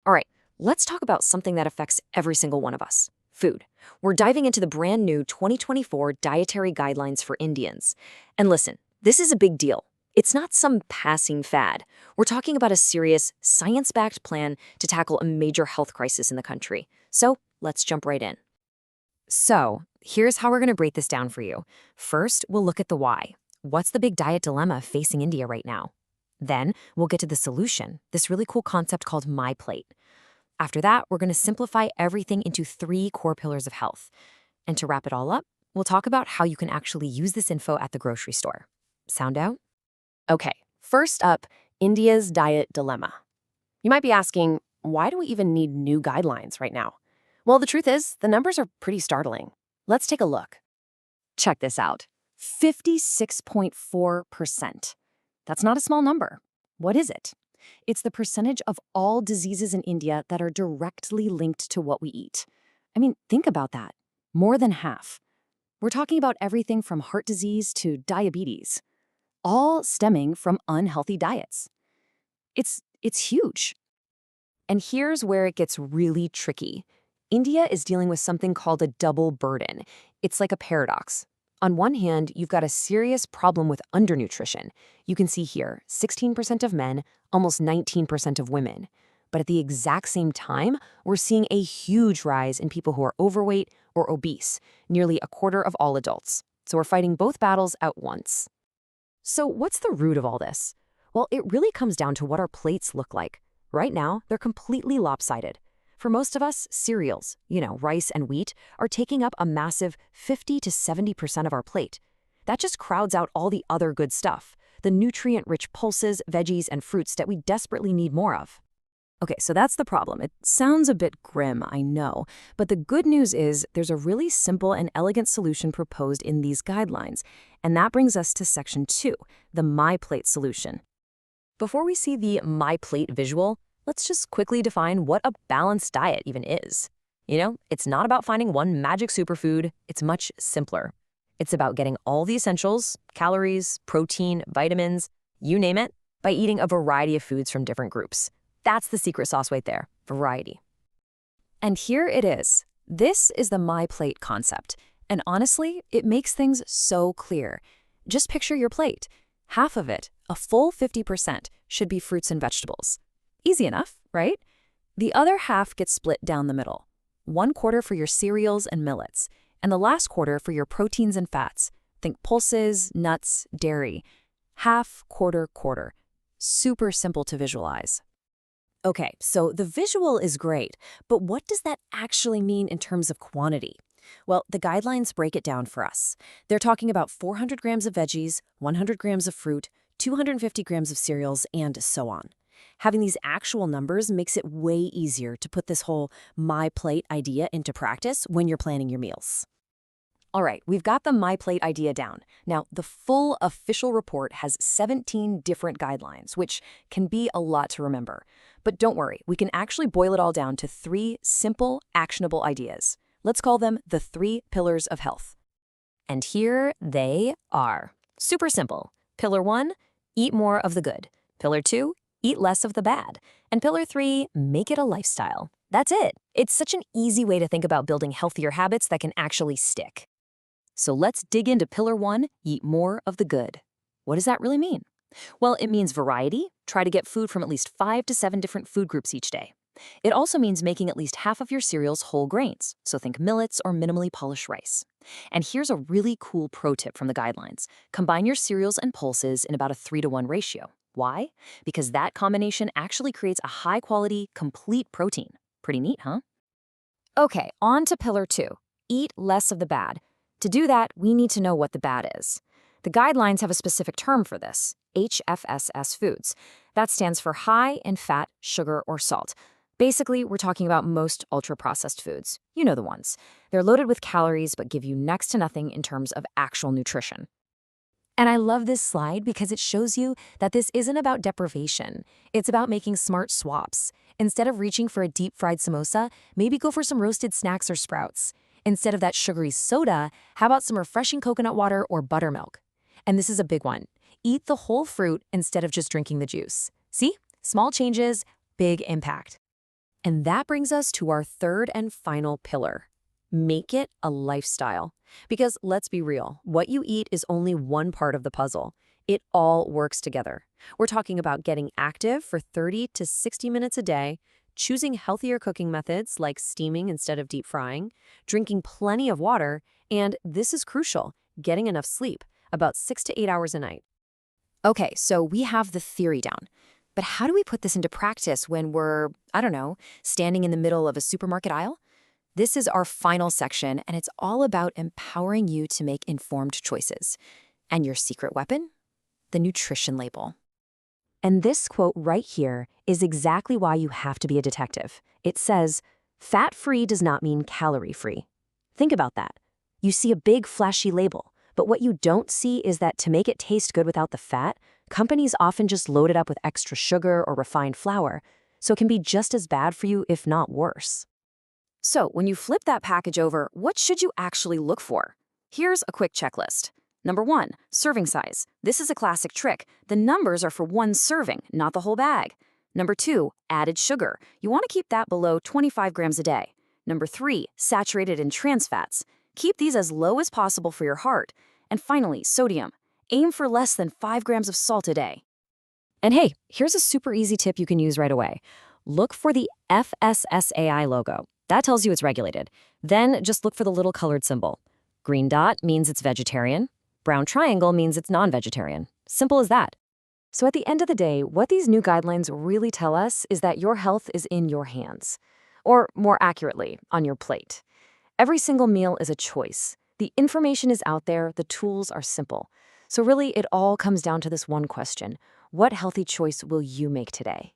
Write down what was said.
All right, let's talk about something that affects every single one of us: food. We're diving into the brand new 2024 Dietary Guidelines for Indians. And listen, this is a big deal. It's not some passing fad. We're talking about a serious, science backed plan to tackle a major health crisis in the country. So let's jump right in. So, here's how we're going to break this down for you. First, we'll look at the why. What's the big diet dilemma facing India right now? Then, we'll get to the solution, this really cool concept called My Plate. After that, we're going to simplify everything into three core pillars of health. And to wrap it all up, we'll talk about how you can actually use this info at the grocery store. Sound out? Okay, first up, India's diet dilemma. You might be asking, why do we even need new guidelines right now? Well, the truth is, the numbers are pretty startling. Let's take a look. Check this out. 56.4%. That's not a small number. What is it? It's the percentage of all diseases in India that are directly linked to what we eat. I mean, think about that. More than half. We're talking about everything from heart disease to diabetes, all stemming from unhealthy diets. It's huge. And here's where it gets really tricky. India is dealing with something called a double burden. It's like a paradox. On one hand, you've got a serious problem with undernutrition. You can see here, 16% of men, almost 19% of women. But at the exact same time, we're seeing a huge rise in people who are overweight or obese, nearly a quarter of all adults. So we're fighting both battles at once. So what's the root of all this? Well, it really comes down to what our plates look like. Right now, they're completely lopsided. For most of us, cereals, rice and wheat, are taking up a massive 50 to 70% of our plate. That just crowds out all the other good stuff, the nutrient-rich pulses, veggies, and fruits that we desperately need more of. Okay, so that's the problem. It sounds a bit grim, I know, but the good news is there's a really simple and elegant solution proposed in these guidelines, and that brings us to Section 2, the My Plate solution. Before we see the My Plate visual, let's just quickly define what a balanced diet even is. It's not about finding one magic superfood. It's much simpler. It's about getting all the essentials, calories, protein, vitamins, you name it, by eating a variety of foods from different groups. That's the secret sauce right there, variety. And here it is. This is the My Plate concept. And honestly, it makes things so clear. Just picture your plate. Half of it, a full 50%, should be fruits and vegetables. Easy enough, right? The other half gets split down the middle. 1/4 for your cereals and millets, and the last quarter for your proteins and fats. Think pulses, nuts, dairy. Half, quarter, quarter. Super simple to visualize. Okay, so the visual is great, but what does that actually mean in terms of quantity? Well, the guidelines break it down for us. They're talking about 400 grams of veggies, 100 grams of fruit, 250 grams of cereals, and so on. Having these actual numbers makes it way easier to put this whole My Plate idea into practice when you're planning your meals. All right, we've got the My Plate idea down. Now, the full official report has 17 different guidelines, which can be a lot to remember. But don't worry, we can actually boil it all down to three simple, actionable ideas. Let's call them the 3 pillars of health. And here they are. Super simple. Pillar 1, eat more of the good. Pillar 2, eat less of the bad. And pillar 3, make it a lifestyle. That's it. It's such an easy way to think about building healthier habits that can actually stick. So let's dig into pillar 1, eat more of the good. What does that really mean? Well, it means variety. Try to get food from at least 5 to 7 different food groups each day. It also means making at least half of your cereals whole grains, so think millets or minimally polished rice. And here's a really cool pro tip from the guidelines. Combine your cereals and pulses in about a 3-to-1 ratio. Why? Because that combination actually creates a high-quality, complete protein. Pretty neat, huh? Okay, on to pillar 2, eat less of the bad. To do that, we need to know what the bad is. The guidelines have a specific term for this, HFSS foods. That stands for high in fat, sugar, or salt. Basically, we're talking about most ultra-processed foods. You know the ones. They're loaded with calories but give you next to nothing in terms of actual nutrition. And I love this slide because it shows you that this isn't about deprivation. It's about making smart swaps. Instead of reaching for a deep-fried samosa, maybe go for some roasted snacks or sprouts. Instead of that sugary soda, how about some refreshing coconut water or buttermilk? And this is a big one. Eat the whole fruit instead of just drinking the juice. See? Small changes, big impact. And that brings us to our third and final pillar. Make it a lifestyle. Because let's be real, what you eat is only one part of the puzzle. It all works together. We're talking about getting active for 30 to 60 minutes a day, choosing healthier cooking methods like steaming instead of deep frying, drinking plenty of water, and this is crucial, getting enough sleep, about 6 to 8 hours a night. Okay, so we have the theory down. But how do we put this into practice when we're, I don't know, standing in the middle of a supermarket aisle? This is our final section, and it's all about empowering you to make informed choices. And your secret weapon? The nutrition label. And this quote right here is exactly why you have to be a detective. It says, "Fat-free does not mean calorie-free." Think about that. You see a big flashy label, but what you don't see is that to make it taste good without the fat, companies often just load it up with extra sugar or refined flour, so it can be just as bad for you, if not worse. So when you flip that package over, what should you actually look for? Here's a quick checklist. Number 1, serving size. This is a classic trick. The numbers are for one serving, not the whole bag. Number 2, added sugar. You want to keep that below 25 grams a day. Number 3, saturated and trans fats. Keep these as low as possible for your heart. And finally, sodium. Aim for less than 5 grams of salt a day. And hey, here's a super easy tip you can use right away. Look for the FSSAI logo. That tells you it's regulated. Then just look for the little colored symbol. Green dot means it's vegetarian. Brown triangle means it's non-vegetarian. Simple as that. So at the end of the day, what these new guidelines really tell us is that your health is in your hands. Or more accurately, on your plate. Every single meal is a choice. The information is out there, the tools are simple. So really, it all comes down to this one question. What healthy choice will you make today?